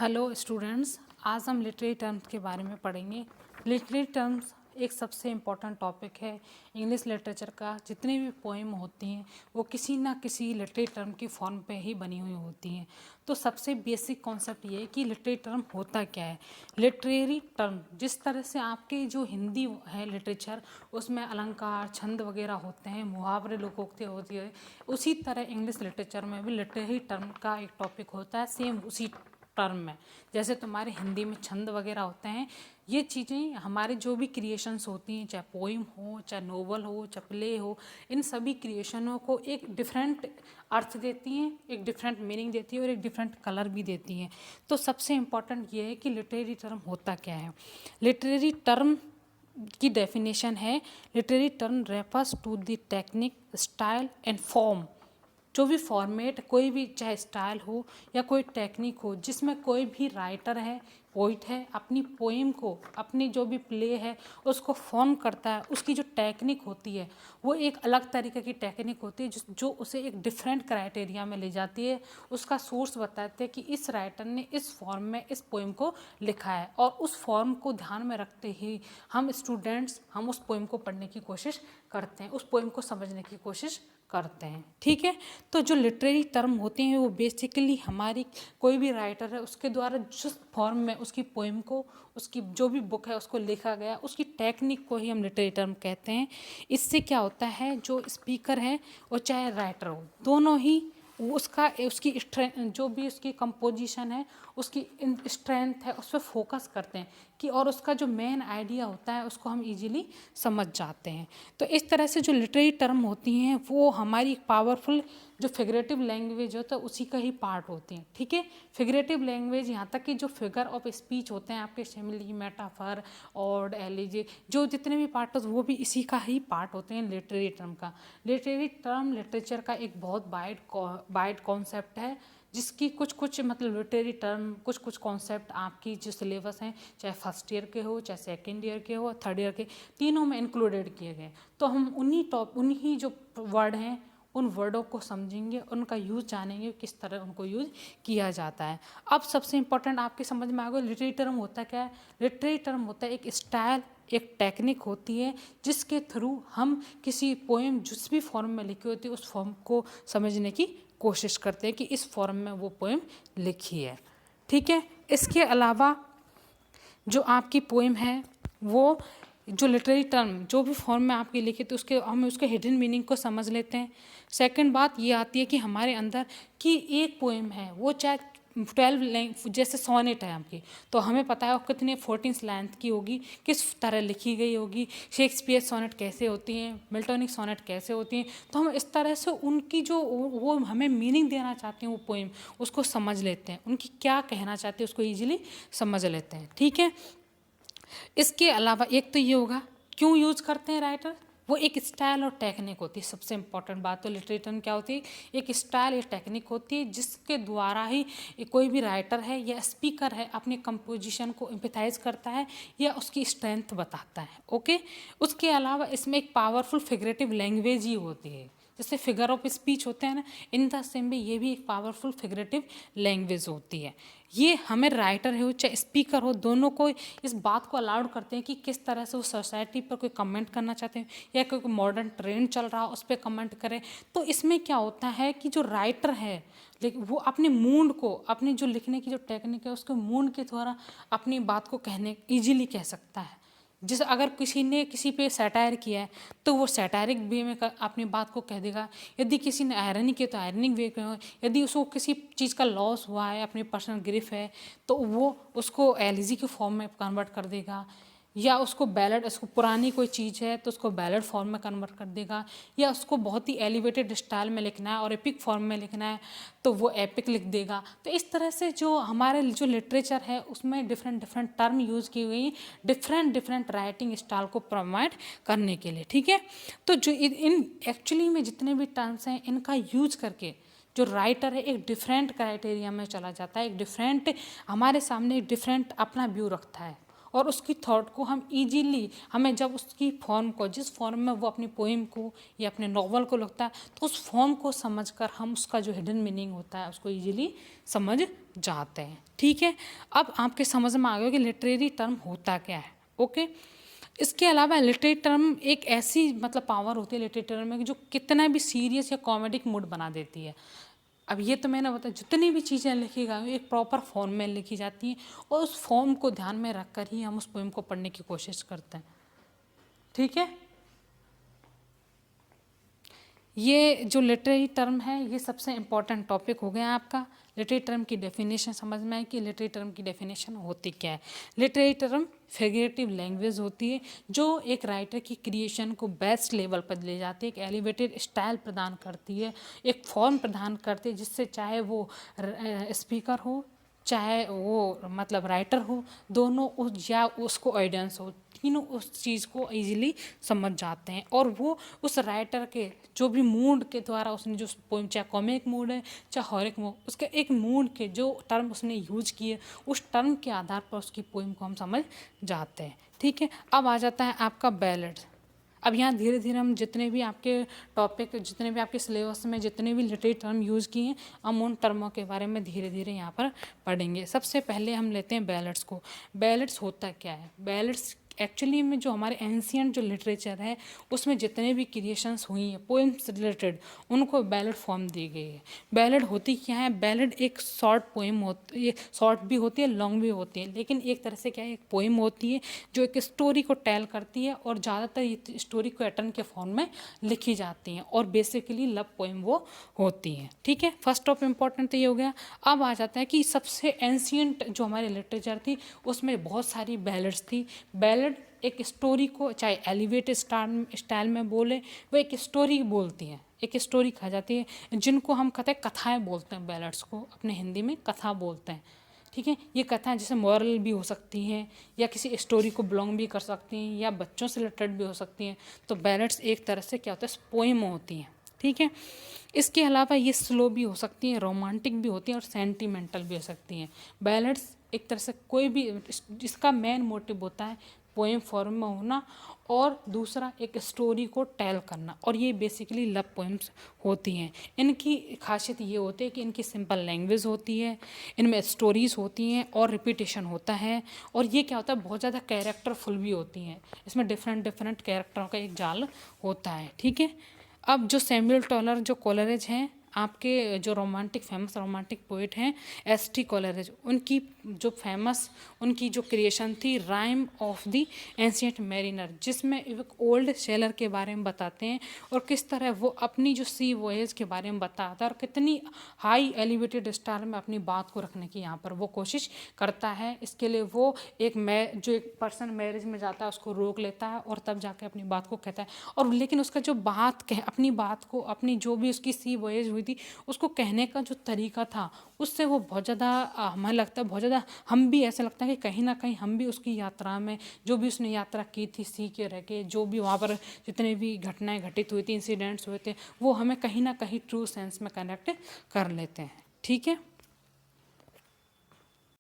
Hello students, आज हम literary terms के बारे में पढ़ेंगे। लिटरेरी टर्म्स एक सबसे इम्पॉर्टेंट टॉपिक है इंग्लिश लिटरेचर का। जितनी भी पोएम होती हैं वो किसी ना किसी लिटरेरी टर्म की फॉर्म पे ही बनी हुई होती हैं। तो सबसे बेसिक कॉन्सेप्ट ये है कि लिटरेरी टर्म होता क्या है। लिटरेरी टर्म जिस तरह से आपके जो हिंदी है लिटरेचर, उसमें अलंकार, छंद वगैरह होते हैं, मुहावरे, लोकोक्ति होती है, उसी तरह इंग्लिश लिटरेचर में भी लिटरेरी टर्म का एक टॉपिक होता है, सेम उसी टर्म में। जैसे तुम्हारे हिंदी में छंद वगैरह होते हैं, ये चीज़ें हमारे जो भी क्रिएशंस होती हैं, चाहे पोइम हो, चाहे नोवेल हो, चाहे प्ले हो, इन सभी क्रिएशनों को एक डिफरेंट अर्थ देती हैं, एक डिफरेंट मीनिंग देती है और एक डिफरेंट कलर भी देती हैं। तो सबसे इम्पॉर्टेंट ये है कि लिटरेरी टर्म होता क्या है। लिटरेरी टर्म की डेफिनेशन है, literary term refers to the technique, style and form. जो भी फॉर्मेट, कोई भी चाहे स्टाइल हो या कोई टेक्निक हो, जिसमें कोई भी राइटर है, पोइट है, अपनी पोएम को, अपनी जो भी प्ले है उसको फॉर्म करता है, उसकी जो टेक्निक होती है वो एक अलग तरीके की टेक्निक होती है जो उसे एक डिफरेंट क्राइटेरिया में ले जाती है। उसका सोर्स बताते हैं कि इस राइटर ने इस फॉर्म में इस पोएम को लिखा है, और उस फॉर्म को ध्यान में रखते ही हम स्टूडेंट्स हम उस पोएम को पढ़ने की कोशिश करते हैं, उस पोएम को समझने की कोशिश करते हैं। ठीक है, तो जो लिटरेरी टर्म होते हैं वो बेसिकली हमारी कोई भी राइटर है उसके द्वारा जिस फॉर्म में उसकी पोएम को, उसकी जो भी बुक है उसको लिखा गया, उसकी टेक्निक को ही हम लिटरेरी टर्म कहते हैं। इससे क्या होता है, जो स्पीकर है और चाहे राइटर हो, दोनों ही उसकी स्ट्रेंथ, जो भी उसकी कंपोजिशन है, उसकी स्ट्रेंथ है, उस पर फोकस करते हैं कि, और उसका जो मेन आइडिया होता है उसको हम इजीली समझ जाते हैं। तो इस तरह से जो लिटरेरी टर्म होती हैं वो हमारी पावरफुल जो फिगरेटिव लैंग्वेज होता है उसी का ही पार्ट होती हैं। ठीक है, फिगरेटिव लैंग्वेज यहाँ तक कि जो फिगर ऑफ स्पीच होते हैं आपके, सिमिली, मेटाफर और लीजिए जो जितने भी पार्ट होते हैं वो भी इसी का ही पार्ट होते हैं लिटरेरी टर्म का। लिटरेरी टर्म लिटरेचर का एक बहुत वाइड कॉन्सेप्ट है, जिसकी कुछ मतलब लिटरेरी टर्म कुछ कॉन्सेप्ट आपकी जो सिलेबस हैं, चाहे फर्स्ट ईयर के हो, चाहे सेकेंड ईयर के हो, थर्ड ईयर के, तीनों में इंक्लूडेड किए गए। तो हम उन्हीं जो वर्ड हैं उन वर्डों को समझेंगे, उनका यूज़ जानेंगे, किस तरह उनको यूज़ किया जाता है। अब सबसे इंपॉर्टेंट आपके समझ में आ गया लिटरेरी टर्म होता क्या है। लिटरेरी टर्म होता है एक स्टाइल, एक टेक्निक होती है जिसके थ्रू हम किसी पोएम जिस भी फॉर्म में लिखी होती है उस फॉर्म को समझने की कोशिश करते हैं कि इस फॉर्म में वो पोएम लिखी है। ठीक है, इसके अलावा जो आपकी पोएम है वो जो लिटरेरी टर्म जो भी फॉर्म में आपकी लिखी तो उसके हम उसके हिडन मीनिंग को समझ लेते हैं। सेकंड बात ये आती है कि हमारे अंदर कि एक पोएम है वो चाहे 12 जैसे सोनेट है आपकी, तो हमें पता है वो कितने 14 लेंथ की होगी, किस तरह लिखी गई होगी, शेक्सपियर सोनेट कैसे होती हैं, मिल्टोनिक सोनेट कैसे होती हैं। तो हम इस तरह से उनकी जो वो हमें मीनिंग देना चाहते हैं वो पोएम, उसको समझ लेते हैं, उनकी क्या कहना चाहते हैं उसको ईजिली समझ लेते हैं। ठीक है, इसके अलावा एक तो ये होगा क्यों यूज़ करते हैं राइटर, वो एक स्टाइल और टेक्निक होती है। सबसे इंपॉर्टेंट बात तो लिटरेरी टर्म क्या होती है, एक स्टाइल, एक टेक्निक होती है जिसके द्वारा ही कोई भी राइटर है या स्पीकर है अपने कंपोजिशन को एम्पैथाइज करता है या उसकी स्ट्रेंथ बताता है। ओके, उसके अलावा इसमें एक पावरफुल फिगरेटिव लैंग्वेज ही होती है, जैसे फिगर ऑफ स्पीच होते हैं ना, इन द सेम भी ये भी एक पावरफुल फिगरेटिव लैंग्वेज होती है। ये हमें राइटर हो चाहे स्पीकर हो, दोनों को इस बात को अलाउड करते हैं कि किस तरह से वो सोसाइटी पर कोई कमेंट करना चाहते हैं या कोई मॉडर्न ट्रेंड चल रहा है उस पर कमेंट करें। तो इसमें क्या होता है कि जो राइटर है लेकिन वो अपने मूड को, अपनी जो लिखने की जो टेक्निक है उसके मूड के द्वारा अपनी बात को कहने ईजिली कह सकता है। जैसे अगर किसी ने किसी पे सैटायर किया है तो वो सैटारिक वे में अपनी बात को कह देगा, यदि किसी ने आयरनी किया तो आयरनिक वे में, यदि उसको किसी चीज़ का लॉस हुआ है, अपनी पर्सनल ग्रिफ है, तो वो उसको एलिजी के फॉर्म में कन्वर्ट कर देगा, या उसको बैलेड, उसको पुरानी कोई चीज़ है तो उसको बैलेड फॉर्म में कन्वर्ट कर देगा, या उसको बहुत ही एलिवेटेड स्टाइल में लिखना है और एपिक फॉर्म में लिखना है तो वो एपिक लिख देगा। तो इस तरह से जो हमारे जो लिटरेचर है उसमें डिफरेंट डिफरेंट टर्म यूज़ की हुई, डिफरेंट राइटिंग स्टाइल को प्रोवाइड करने के लिए। ठीक है, तो जो इन एक्चुअली में जितने भी टर्म्स हैं इनका यूज करके जो राइटर है एक डिफरेंट क्राइटेरिया में चला जाता है, एक डिफरेंट हमारे सामने एक डिफरेंट अपना व्यू रखता है और उसकी थॉट को हम इजीली, हमें जब उसकी फॉर्म को, जिस फॉर्म में वो अपनी पोइम को या अपने नॉवल को लगता है, तो उस फॉर्म को समझकर हम उसका जो हिडन मीनिंग होता है उसको इजीली समझ जाते हैं। ठीक है, अब आपके समझ में आ गया कि लिटरेरी टर्म होता क्या है। ओके, इसके अलावा लिटरेरी टर्म एक ऐसी मतलब पावर होती है लिटरेरी टर्म में जो कितना भी सीरियस या कॉमेडिक मूड बना देती है। अब ये तो मैंने बताया, जितनी भी चीज़ें लिखी गई एक प्रॉपर फॉर्म में लिखी जाती हैं और उस फॉर्म को ध्यान में रखकर ही हम उस पोएम को पढ़ने की कोशिश करते हैं। ठीक है, ये जो लिटरेरी टर्म है ये सबसे इम्पॉर्टेंट टॉपिक हो गया आपका। लिटरेरी टर्म की डेफिनेशन समझ में आए कि लिटरेरी टर्म की डेफिनेशन होती क्या है। लिटरेरी टर्म फिगरेटिव लैंग्वेज होती है जो एक राइटर की क्रिएशन को बेस्ट लेवल पर ले जाती है, एक एलिवेटेड स्टाइल प्रदान करती है, एक फॉर्म प्रदान करती है जिससे चाहे वो स्पीकर हो, चाहे वो मतलब राइटर हो, दोनों उस या उसको ऑडियंस हो, तीनों उस चीज़ को इजीली समझ जाते हैं। और वो उस राइटर के जो भी मूड के द्वारा उसने जो पोइम, चाहे कॉमिक मूड है चाहे हॉरिक मूड, उसके एक मूड के जो टर्म उसने यूज किए उस टर्म के आधार पर उसकी पोइम को हम समझ जाते हैं। ठीक है, अब आ जाता है आपका बैलेड्स। अब यहाँ धीरे धीरे हम जितने भी आपके टॉपिक, जितने भी आपके सिलेबस में जितने भी लिटरेरी टर्म यूज़ किए हैं, हम उन टर्मों के बारे में धीरे धीरे यहाँ पर पढ़ेंगे। सबसे पहले हम लेते हैं बैलेड्स को। बैलेड्स होता क्या है? बैलेड्स एक्चुअली में जो हमारे एंशियंट जो लिटरेचर है उसमें जितने भी क्रिएशंस हुई हैं पोएम्स रिलेटेड, उनको बैलेड फॉर्म दी गई है। बैलेड होती क्या है? बैलेड एक शॉर्ट पोएम होती है, शॉर्ट भी होती है, लॉन्ग भी होती है, लेकिन एक तरह से क्या है, एक पोएम होती है जो एक स्टोरी को टेल करती है और ज़्यादातर ये स्टोरी को पैटर्न के फॉर्म में लिखी जाती हैं और बेसिकली लव पोएम वो होती हैं। ठीक है, फर्स्ट ऑफ इम्पॉर्टेंट तो ये हो गया। अब आ जाता है कि सबसे एंशियंट जो हमारे लिटरेचर थी उसमें बहुत सारी बैलेड्स थी। बैलेड एक स्टोरी को चाहे एलिवेटेड स्टाइल में बोले, वो एक स्टोरी बोलती हैं, एक स्टोरी कहा जाती है, जिनको हम कहते हैं कथाएं बोलते हैं। बैलेड्स को अपने हिंदी में कथा बोलते हैं। ठीक है, ये कथाएं जैसे मॉरल भी हो सकती हैं या किसी स्टोरी को बिलोंग भी कर सकती हैं या बच्चों से रिलेटेड भी हो सकती हैं। तो बैलेड्स एक तरह से क्या होता है, पोएम होती हैं। ठीक है, इसके अलावा ये स्लो भी हो सकती हैं, रोमांटिक भी होती हैं और सेंटिमेंटल भी हो सकती हैं। बैलेड्स एक तरह से कोई भी, जिसका मेन मोटिव होता है पोएम फॉर्म में होना और दूसरा एक स्टोरी को टेल करना, और ये बेसिकली लव पोएम्स होती हैं। इनकी खासियत ये होती है कि इनकी सिंपल लैंग्वेज होती है, इनमें स्टोरीज होती हैं और रिपीटेशन होता है, और ये क्या होता है, बहुत ज़्यादा कैरेक्टरफुल भी होती हैं। इसमें डिफरेंट डिफरेंट कैरेक्टरों का एक जाल होता है। ठीक है, अब जो सैमुअल टॉलर जो कोलरिज हैं, आपके जो रोमांटिक फेमस रोमांटिक पोइट हैं एस.टी. कोलरिज, उनकी जो फेमस उनकी जो क्रिएशन थी rhyme of the ancient mariner, जिसमें एक ओल्ड सेलर के बारे में बताते हैं और किस तरह वो अपनी जो सी वॉयज के बारे में बताता है और कितनी हाई एलिवेटेड स्टाइल में अपनी बात को रखने की यहाँ पर वो कोशिश करता है। इसके लिए वो जो एक पर्सन मैरिज में जाता है उसको रोक लेता है और तब जाके अपनी बात को कहता है, और लेकिन उसका जो अपनी बात को, अपनी जो भी उसकी सी वॉयज हुई थी उसको कहने का जो तरीका था उससे वो बहुत ज़्यादा हमें लगता है, बहुत ज़्यादा हम भी ऐसा लगता है कि कहीं ना कहीं हम भी उसकी यात्रा में, जो भी उसने यात्रा की थी सी के रह के, जो भी वहाँ पर जितने भी घटनाएं घटित हुई थी, इंसिडेंट्स हुए थे, वो हमें कहीं ना कहीं ट्रू सेंस में कनेक्ट कर लेते हैं। ठीक है।